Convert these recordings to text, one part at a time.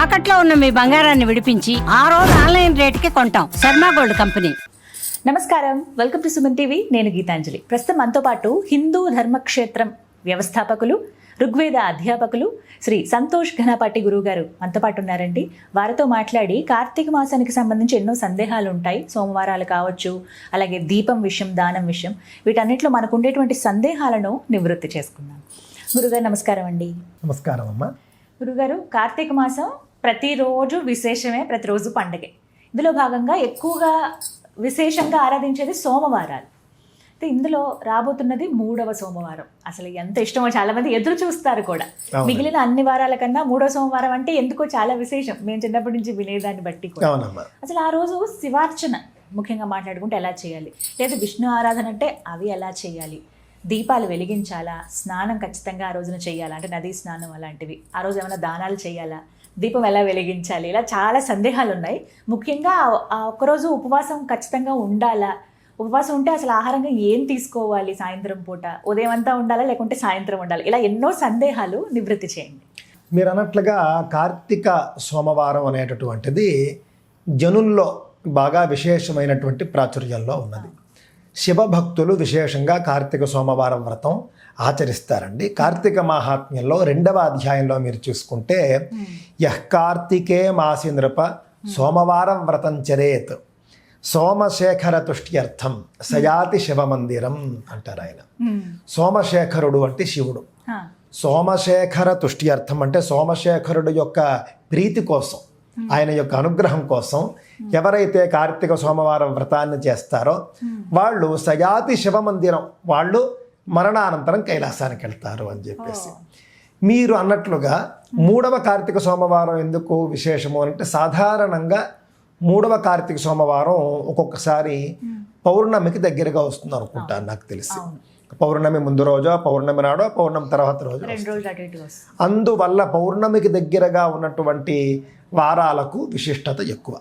తాకట్లో ఉన్న మీ బంగారాన్ని విడిపించి ఆ రోజు ఆన్లైన్ రేటుకి కొంటాం. Sharma gold company. నమస్కారం, వెల్కమ్ టు సుమన్ టీవీ. నేను గీతాంజలి. ప్రస్తుతం మనతో పాటు హిందూ ధర్మక్షేత్రం వ్యవస్థాపకులు, ఋగ్వేద అధ్యాపకులు శ్రీ సంతోష్ ఘనపాటి గురువు గారు మనతో పాటు ఉన్నారండి. వారితో మాట్లాడి కార్తీక మాసానికి సంబంధించి ఎన్నో సందేహాలు ఉంటాయి. సోమవారాలు కావచ్చు, అలాగే దీపం విషయం, దానం విషయం, వీటన్నిటిలో మనకు ఉండేటువంటి సందేహాలను నివృత్తి చేసుకుందాం. గురుగారు నమస్కారం అండి. నమస్కారం అమ్మా. గురుగారు, కార్తీక మాసం ప్రతిరోజు విశేషమే, ప్రతిరోజు పండగే. ఇందులో భాగంగా ఎక్కువగా విశేషంగా ఆరాధించేది సోమవారాలు. అయితే ఇందులో రాబోతున్నది 3వ సోమవారం. అసలు ఎంత ఇష్టమో, చాలా మంది ఎదురు చూస్తారు కూడా. మిగిలిన అన్ని వారాల కన్నా 3వ సోమవారం అంటే ఎందుకో చాలా విశేషం. మేము చిన్నప్పటి నుంచి వినేదాన్ని బట్టి కూడా. అసలు ఆ రోజు శివార్చన ముఖ్యంగా మాట్లాడుకుంటే ఎలా చేయాలి, లేదా విష్ణు ఆరాధన అంటే అవి ఎలా చేయాలి, దీపాలు వెలిగించాలా, స్నానం ఖచ్చితంగా ఆ రోజున చేయాలా, అంటే నదీ స్నానం అలాంటివి, ఆ రోజు ఏమైనా దానాలు చేయాలా, దీపం ఎలా వెలిగించాలి, ఇలా చాలా సందేహాలు ఉన్నాయి. ముఖ్యంగా ఆ ఒక్కరోజు ఉపవాసం ఖచ్చితంగా ఉండాలా, ఉపవాసం ఉంటే అసలు ఆహారంగా ఏం తీసుకోవాలి, సాయంత్రం పూట ఉదయం అంతా ఉండాలా లేకుంటే సాయంత్రం ఉండాలి, ఇలా ఎన్నో సందేహాలు నివృత్తి చేయండి. మీరు అన్నట్లుగా కార్తీక సోమవారం అనేటటువంటిది జనుల్లో బాగా విశేషమైనటువంటి ప్రాచుర్యంలో ఉన్నది. శివభక్తులు విశేషంగా కార్తీక సోమవారం వ్రతం ఆచరిస్తారండి. కార్తీక మహాత్మ్యంలో 2వ అధ్యాయంలో మీరు చూసుకుంటే, యః కార్తీకే మాసి నృప సోమవారం వ్రతం చరేత్ సోమశేఖర తుష్ట్యర్థం సయాతి శివమందిరం అంటారు ఆయన. సోమశేఖరుడు అంటే శివుడు. సోమశేఖర తుష్ట్యర్థం అంటే సోమశేఖరుడు యొక్క ప్రీతి కోసం, ఆయన యొక్క అనుగ్రహం కోసం ఎవరైతే కార్తీక సోమవారం వ్రతాన్ని చేస్తారో వాళ్ళు సయాతి శివమందిరం, వాళ్ళు మరణానంతరం కైలాసానికి వెళ్తారు అని చెప్పేసి. మీరు అన్నట్లుగా 3వ కార్తీక సోమవారం ఎందుకు విశేషము అంటే, సాధారణంగా 3వ కార్తీక సోమవారం ఒక్కొక్కసారి పౌర్ణమికి దగ్గరగా వస్తుంది అనుకుంటాను నాకు తెలిసి. పౌర్ణమి ముందు రోజో, పౌర్ణమి నాడో, పౌర్ణమి తర్వాత రోజు. అందువల్ల పౌర్ణమికి దగ్గరగా ఉన్నటువంటి వారాలకు విశిష్టత ఎక్కువ.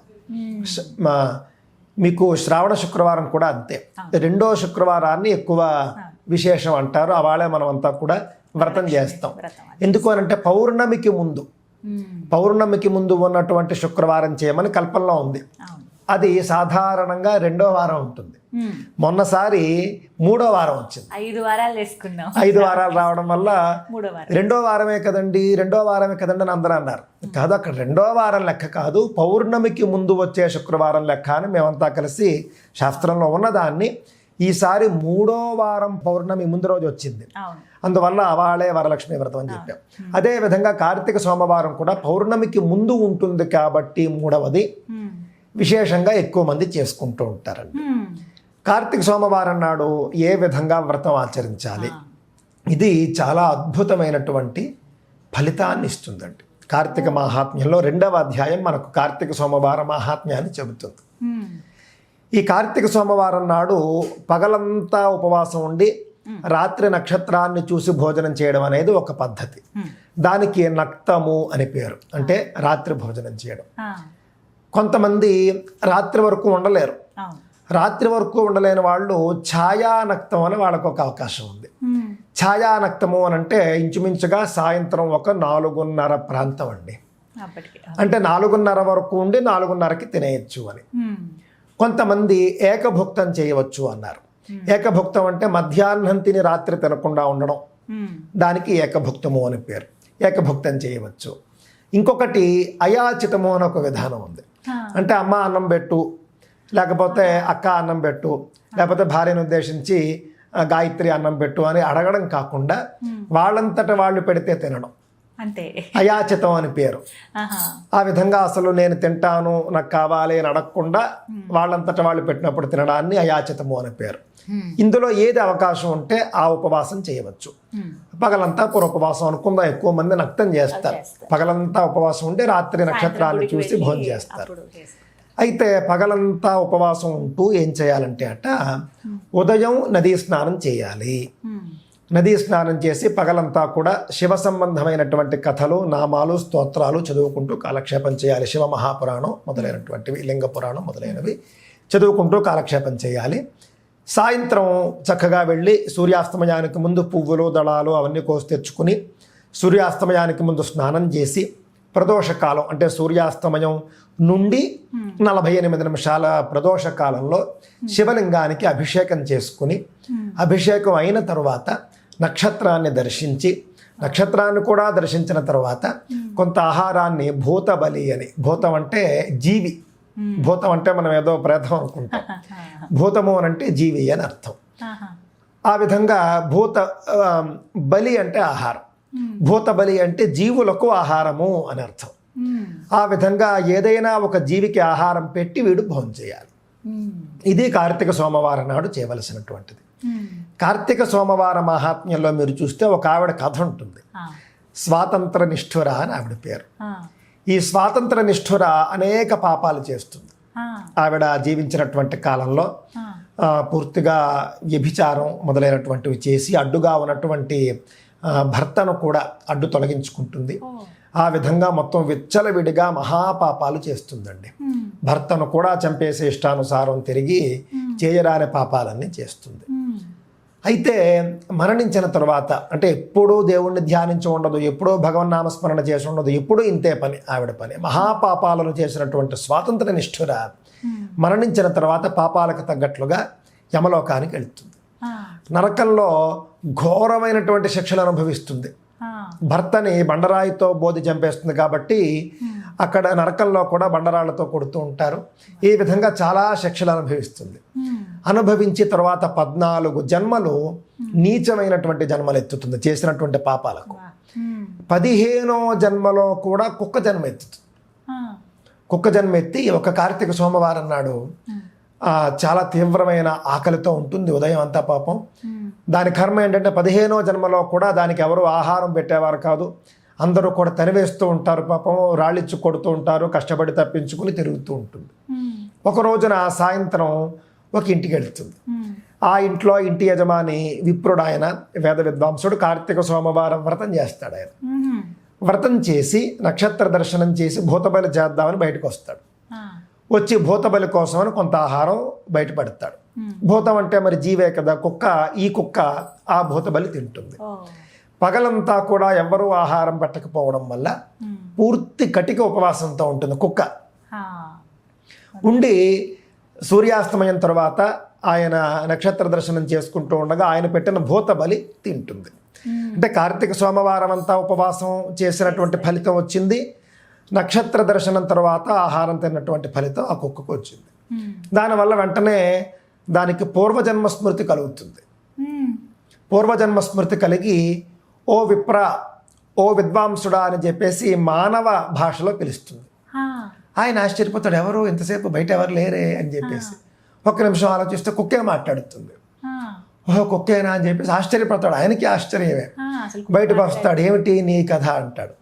మీకు శ్రావణ శుక్రవారం కూడా అంతే. 2వ శుక్రవారాన్ని ఎక్కువ విశేషం అంటారు. అవాళే మనం అంతా కూడా వ్రతం చేస్తాం. ఎందుకు అనంటే పౌర్ణమికి ముందు ఉన్నటువంటి శుక్రవారం చేయమని కల్పనలో ఉంది. అది సాధారణంగా 2వ వారం ఉంటుంది. మొన్నసారి 3వ వారం వచ్చింది. 5 వారాలు వేసుకున్నాం. 5 వారాలు రావడం వల్ల 2వ వారమే కదండి అని అందరూ అన్నారు. కాదు, అక్కడ 2వ వారం లెక్క కాదు, పౌర్ణమికి ముందు వచ్చే శుక్రవారం లెక్క అని మేమంతా కలిసి శాస్త్రంలో ఉన్నదాన్ని ఈసారి 3వ వారం పౌర్ణమి ముందు రోజు వచ్చింది. అందువల్ల అవాళే వరలక్ష్మి వ్రతం అని చెప్పాం. అదేవిధంగా కార్తీక సోమవారం కూడా పౌర్ణమికి ముందు ఉంటుంది కాబట్టి 3వది విశేషంగా ఎక్కువ మంది చేసుకుంటూ ఉంటారండి. కార్తీక సోమవారం నాడు ఏ విధంగా వ్రతం ఆచరించాలి, ఇది చాలా అద్భుతమైనటువంటి ఫలితాన్ని ఇస్తుందండి. కార్తీక మహాత్మ్యంలో 2వ అధ్యాయం మనకు కార్తీక సోమవార మహాత్మ్యాన్ని చెబుతుంది. ఈ కార్తీక సోమవారం నాడు పగలంతా ఉపవాసం ఉండి రాత్రి నక్షత్రాన్ని చూసి భోజనం చేయడం అనేది ఒక పద్ధతి. దానికి నక్తము అని పేరు, అంటే రాత్రి భోజనం చేయడం. కొంతమంది రాత్రి వరకు ఉండలేరు. రాత్రి వరకు ఉండలేని వాళ్ళు ఛాయానక్తం అని వాళ్ళకు ఒక అవకాశం ఉంది. ఛాయానక్తము అని అంటే ఇంచుమించుగా సాయంత్రం ఒక 4:30 ప్రాంతం అండి. అంటే 4:30 వరకు ఉండి 4:30కి తినేయచ్చు అని. కొంతమంది ఏకభుక్తం చేయవచ్చు అన్నారు. ఏకభుక్తం అంటే మధ్యాహ్నం తిని రాత్రి తినకుండా ఉండడం, దానికి ఏకభుక్తము అని పేరు. ఏకభుక్తం చేయవచ్చు. ఇంకొకటి అయాచితము అని ఒక విధానం ఉంది. అంటే అమ్మ అన్నం పెట్టు, లేకపోతే అక్క అన్నం పెట్టు, లేకపోతే భార్యను ఉద్దేశించి గాయత్రి అన్నం పెట్టు అని అడగడం కాకుండా వాళ్ళంతట వాళ్ళు పెడితే తినడం, అంతే అయాచితం అని పేరు. ఆ విధంగా అసలు నేను తింటాను, నాకు కావాలి అని అడగకుండా వాళ్ళంతట వాళ్ళు పెట్టినప్పుడు తినడాన్ని అయాచితము అని పేరు. ఇందులో ఏది అవకాశం ఉంటే ఆ ఉపవాసం చేయవచ్చు. పగలంతా ఉపవాసం అనుకుందా, ఎక్కువ మంది నక్తం చేస్తారు. పగలంతా ఉపవాసం ఉంటే రాత్రి నక్షత్రాన్ని చూసి భోజనం చేస్తారు. అయితే పగలంతా ఉపవాసం ఉంటూ ఏం చేయాలంటే ఉదయం నదీ స్నానం చేయాలి. నదీ స్నానం చేసి పగలంతా కూడా శివ సంబంధమైనటువంటి కథలు, నామాలు, స్తోత్రాలు చదువుకుంటూ కాలక్షేపం చేయాలి. శివ మహాపురాణం మొదలైనటువంటివి, లింగ పురాణం మొదలైనవి చదువుకుంటూ కాలక్షేపం చేయాలి. సాయంత్రం చక్కగా వెళ్ళి సూర్యాస్తమయానికి ముందు పువ్వులు, దళాలు అవన్నీ కోసి తెచ్చుకుని సూర్యాస్తమయానికి ముందు స్నానం చేసి ప్రదోష కాలం అంటే సూర్యాస్తమయం నుండి 48 నిమిషాల ప్రదోష కాలంలో శివలింగానికి అభిషేకం చేసుకుని అభిషేకం అయిన తరువాత నక్షత్రాన్ని దర్శించి నక్షత్రాన్ని కూడా దర్శించిన తర్వాత కొంత ఆహారాన్ని భూత బలి అని, భూతం అంటే జీవి, భూతం అంటే మనం ఏదో ప్రేతం అనుకుంటాం, భూతము అని అంటే జీవి అని అర్థం. ఆ విధంగా బలి అంటే ఆహారం, భూత బలి అంటే జీవులకు ఆహారము అని అర్థం. ఆ విధంగా ఏదైనా ఒక జీవికి ఆహారం పెట్టి వీడు భోజనం చేయాలి. ఇది కార్తీక సోమవారం నాడు చేయవలసినటువంటిది. కార్తీక సోమవార మహాత్మ్యంలో మీరు చూస్తే ఒక ఆవిడ కథ ఉంటుంది, స్వాతంత్ర నిష్ఠుర అని ఆవిడ పేరు. ఈ స్వాతంత్ర నిష్ఠుర అనేక పాపాలు చేస్తుంది. ఆవిడ జీవించినటువంటి కాలంలో పూర్తిగా వ్యభిచారం మొదలైనటువంటివి చేసి అడ్డుగా ఉన్నటువంటి భర్తను కూడా అడ్డు తొలగించుకుంటుంది. ఆ విధంగా మొత్తం విచ్చలవిడిగా మహాపాపాలు చేస్తుందండి. భర్తను కూడా చంపేసే ఇష్టానుసారం తిరిగి చేయరాని పాపాలన్నీ చేస్తుంది. అయితే మరణించిన తర్వాత అంటే ఎప్పుడూ దేవుణ్ణి ధ్యానించి ఉండదు, ఎప్పుడూ భగవన్నామస్మరణ చేసి ఉండదు, ఎప్పుడూ ఇంతే పని ఆవిడ పని. మహాపాపాలను చేసినటువంటి స్వాతంత్ర నిష్ఠుర మరణించిన తర్వాత పాపాలకు తగ్గట్లుగా యమలోకానికి వెళుతుంది. నరకంలో ఘోరమైనటువంటి శిక్షలు అనుభవిస్తుంది. భర్తని బండరాయితో బోధి చంపేస్తుంది కాబట్టి అక్కడ నరకంలో కూడా బండరాళ్లతో కొడుతూ ఉంటారు. ఈ విధంగా చాలా శిక్షలు అనుభవిస్తుంది. అనుభవించి తర్వాత 14 జన్మలు నీచమైనటువంటి జన్మలు ఎత్తుతుంది చేసినటువంటి పాపాలకు. 15వ జన్మలో కూడా కుక్క జన్మ ఎత్తుతుంది. కుక్క జన్మ ఎత్తి ఒక కార్తీక సోమవారం నాడు చాలా తీవ్రమైన ఆకలితో ఉంటుంది ఉదయం అంతా పాపం. దాని కర్మ ఏంటంటే 15వ జన్మలో కూడా దానికి ఎవరు ఆహారం పెట్టేవారు కాదు, అందరూ కూడా తరివేస్తూ ఉంటారు పాపం, రాళ్ళిచ్చి కొడుతూ ఉంటారు, కష్టపడి తప్పించుకుని తిరుగుతూ ఉంటుంది. ఒక రోజున సాయంత్రం ఒక ఇంటికి వెళ్తుంది. ఆ ఇంట్లో ఇంటి యజమాని విప్రుడు, ఆయన వేద విద్వాంసుడు, కార్తీక సోమవారం వ్రతం చేస్తాడు. ఆయన వ్రతం చేసి నక్షత్ర దర్శనం చేసి భూతబలి చేద్దామని బయటకు వస్తాడు. వచ్చి భూతబలి కోసమని కొంత ఆహారం బయటపడతాడు. భూతం అంటే మరి జీవే కదా, కుక్క. ఈ కుక్క ఆ భూతబలి తింటుంది. పగలంతా కూడా ఎవ్వరూ ఆహారం పెట్టకపోవడం వల్ల పూర్తి కటిక ఉపవాసంతో ఉంటుంది కుక్క. ఉండి సూర్యాస్తమయం తర్వాత ఆయన నక్షత్ర దర్శనం చేసుకుంటూ ఉండగా ఆయన పెట్టిన భూతబలి తింటుంది. అంటే కార్తీక సోమవారం అంతా ఉపవాసం చేసినటువంటి ఫలితం వచ్చింది. నక్షత్ర దర్శనం తర్వాత ఆహారం తిన్నటువంటి ఫలితం ఆ కుక్కకు వచ్చింది. దానివల్ల వెంటనే దానికి పూర్వజన్మ స్మృతి కలుగుతుంది. పూర్వజన్మ స్మృతి కలిగి ఓ విప్ర, ఓ విద్వాంసుడా అని చెప్పేసి మానవ భాషలో పిలుస్తుంది. ఆయన ఆశ్చర్యపోతాడు, ఎవరు ఇంతసేపు బయట ఎవరు లేరే అని చెప్పేసి. ఒక్క నిమిషం ఆలోచిస్తే కుక్కే మాట్లాడుతుంది. ఓహో కుక్కేనా అని చెప్పేసి ఆశ్చర్యపడతాడు. ఆయనకి ఆశ్చర్యమే. బయటకు వస్తాడు, ఏమిటి నీ కథ అంటాడు.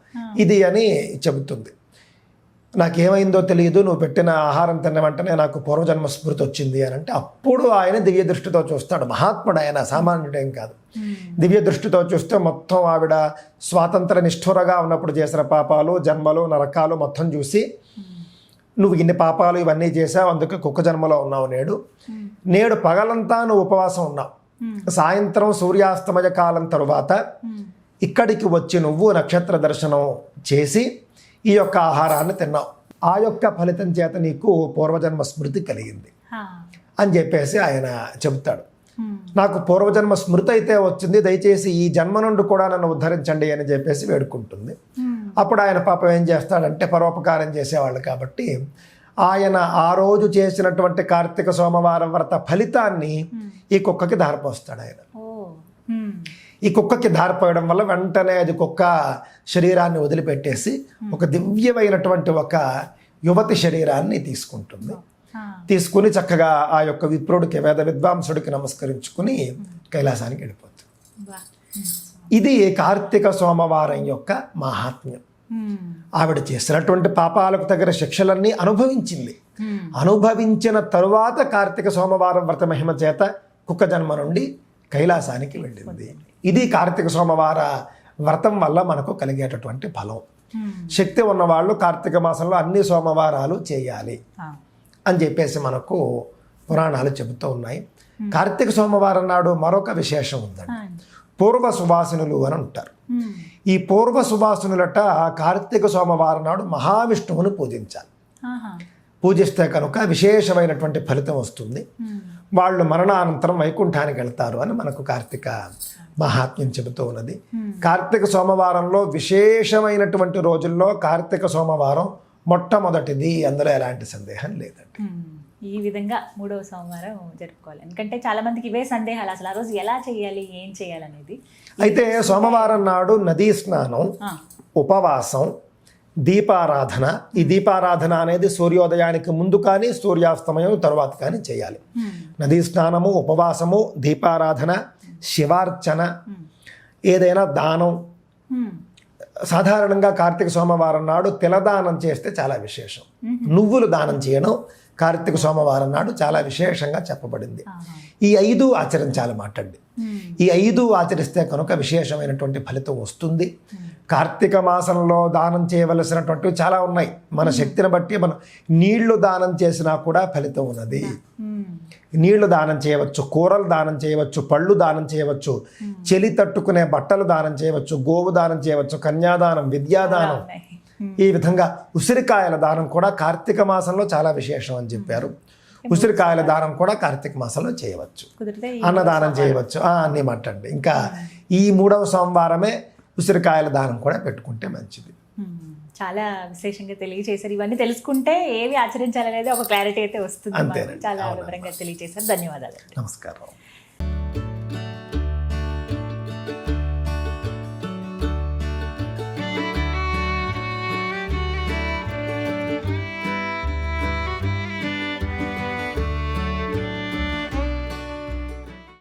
ఇది అని చెబుతుంది. నాకేమైందో తెలియదు, నువ్వు పెట్టిన ఆహారం తిన్న వెంటనే నాకు పూర్వజన్మ స్మృతి వచ్చింది అని అంటే అప్పుడు ఆయన దివ్య దృష్టితో చూస్తాడు. మహాత్ముడు ఆయన, సామాన్యుడేం కాదు. దివ్య దృష్టితో చూస్తే మొత్తం ఆవిడ స్వాతంత్ర నిష్ఠురగా ఉన్నప్పుడు చేసిన పాపాలు, జన్మలు, నరకాలు మొత్తం చూసి, నువ్వు ఇన్ని పాపాలు ఇవన్నీ చేసావు, అందుకే కుక్క జన్మలో ఉన్నావు. నేడు పగలంతా నువ్వు ఉపవాసం ఉన్నావు. సాయంత్రం సూర్యాస్తమయ కాలం తరువాత ఇక్కడికి వచ్చి నువ్వు నక్షత్ర దర్శనం చేసి ఈ యొక్క ఆహారాన్ని తిన్నావు. ఆ యొక్క ఫలితం చేత నీకు పూర్వజన్మ స్మృతి కలిగింది అని చెప్పేసి ఆయన చెబుతాడు. నాకు పూర్వజన్మ స్మృతి అయితే వచ్చింది, దయచేసి ఈ జన్మ నుండి కూడా నన్ను ఉద్ధరించండి అని చెప్పేసి వేడుకుంటుంది. అప్పుడు ఆయన పాపం ఏం చేస్తాడంటే, పరోపకారం చేసేవాళ్ళు కాబట్టి ఆయన ఆ రోజు చేసినటువంటి కార్తీక సోమవారం వ్రత ఫలితాన్ని ఈ కుక్కకి ధారపోస్తాడు ఆయన. ఈ కుక్కకి ధారపోయడం వల్ల వెంటనే అది కుక్క శరీరాన్ని వదిలిపెట్టేసి ఒక దివ్యమైనటువంటి ఒక యువతి శరీరాన్ని తీసుకుంటుంది. తీసుకుని చక్కగా ఆ యొక్క విప్రుడికి, వేద విద్వాంసుడికి నమస్కరించుకుని కైలాసానికి వెళ్ళిపోతుంది. ఇది కార్తీక సోమవారం యొక్క మహాత్మ్యం. ఆవిడ చేసినటువంటి పాపాలకు తగిన శిక్షలన్నీ అనుభవించింది. అనుభవించిన తరువాత కార్తీక సోమవారం వ్రత మహిమ చేత కుక్క జన్మ నుండి కైలాసానికి వెళ్ళింది. ఇది కార్తీక సోమవార వ్రతం వల్ల మనకు కలిగేటటువంటి ఫలం. శక్తి ఉన్నవాళ్ళు కార్తీక మాసంలో అన్ని సోమవారాలు చేయాలి అని చెప్పేసి మనకు పురాణాలు చెబుతూ ఉన్నాయి. కార్తీక సోమవారం నాడు మరొక విశేషం ఉందండి. పూర్వ సువాసినులు అని ఉంటారు. ఈ పూర్వ సువాసినులట కార్తీక సోమవారం నాడు మహావిష్ణువుని పూజించాలి. ఆహా. పూజిస్తే కనుక విశేషమైనటువంటి ఫలితం వస్తుంది. వాళ్ళు మరణానంతరం వైకుంఠానికి వెళ్తారు అని మనకు కార్తీక మహాత్మ్యం చెబుతూ ఉన్నది. కార్తీక సోమవారంలో విశేషమైనటువంటి రోజుల్లో కార్తీక సోమవారం మొట్టమొదటిది, అందులో ఎలాంటి సందేహం లేదండి. ఈ విధంగా 3వ సోమవారం జరుపుకోవాలి. ఎందుకంటే చాలా మందికి ఇవే సందేహాలు, అసలు ఆ రోజు ఎలా చేయాలి, ఏం చేయాలనేది. అయితే సోమవారం నాడు నదీ స్నానం, ఉపవాసం, దీపారాధన. ఈ దీపారాధన అనేది సూర్యోదయానికి ముందు కానీ సూర్యాస్తమయం తర్వాత కానీ చేయాలి. నదీ స్నానము, ఉపవాసము, దీపారాధన, శివార్చన, ఏదైనా దానం. సాధారణంగా కార్తీక సోమవారం నాడు తిలదానం చేస్తే చాలా విశేషం. నువ్వులు దానం చేయడం కార్తీక సోమవారం నాడు చాలా విశేషంగా చెప్పబడింది. ఈ 5 ఆచరించాలి మాటండి. ఈ 5 ఆచరిస్తే కనుక విశేషమైనటువంటి ఫలితం వస్తుంది. కార్తీక మాసంలో దానం చేయవలసినటువంటివి చాలా ఉన్నాయి. మన శక్తిని బట్టి మనం నీళ్లు దానం చేసినా కూడా ఫలితం ఉన్నది. నీళ్లు దానం చేయవచ్చు, కూరలు దానం చేయవచ్చు, పళ్ళు దానం చేయవచ్చు, చలి తట్టుకునే బట్టలు దానం చేయవచ్చు, గోవు దానం చేయవచ్చు, కన్యాదానం, విద్యాదానం. ఈ విధంగా ఉసిరికాయల దానం కూడా కార్తీక మాసంలో చాలా విశేషం అని చెప్పారు. ఉసిరికాయల దానం కూడా కార్తీక మాసంలో చేయవచ్చు. అన్నదానం చేయవచ్చు, అన్నీ మాటండి. ఇంకా ఈ 3వ సోమవారమే ఉసిరికాయల దానం కూడా పెట్టుకుంటే మంచిది. చాలా విశేషంగా తెలియజేశారు. ఇవన్నీ తెలుసుకుంటే ఏవి ఆచరించాలనేది ఒక క్లారిటీ అయితే వస్తుంది. చాలా వివరంగా తెలియజేశారు. ధన్యవాదాలు. నమస్కారం.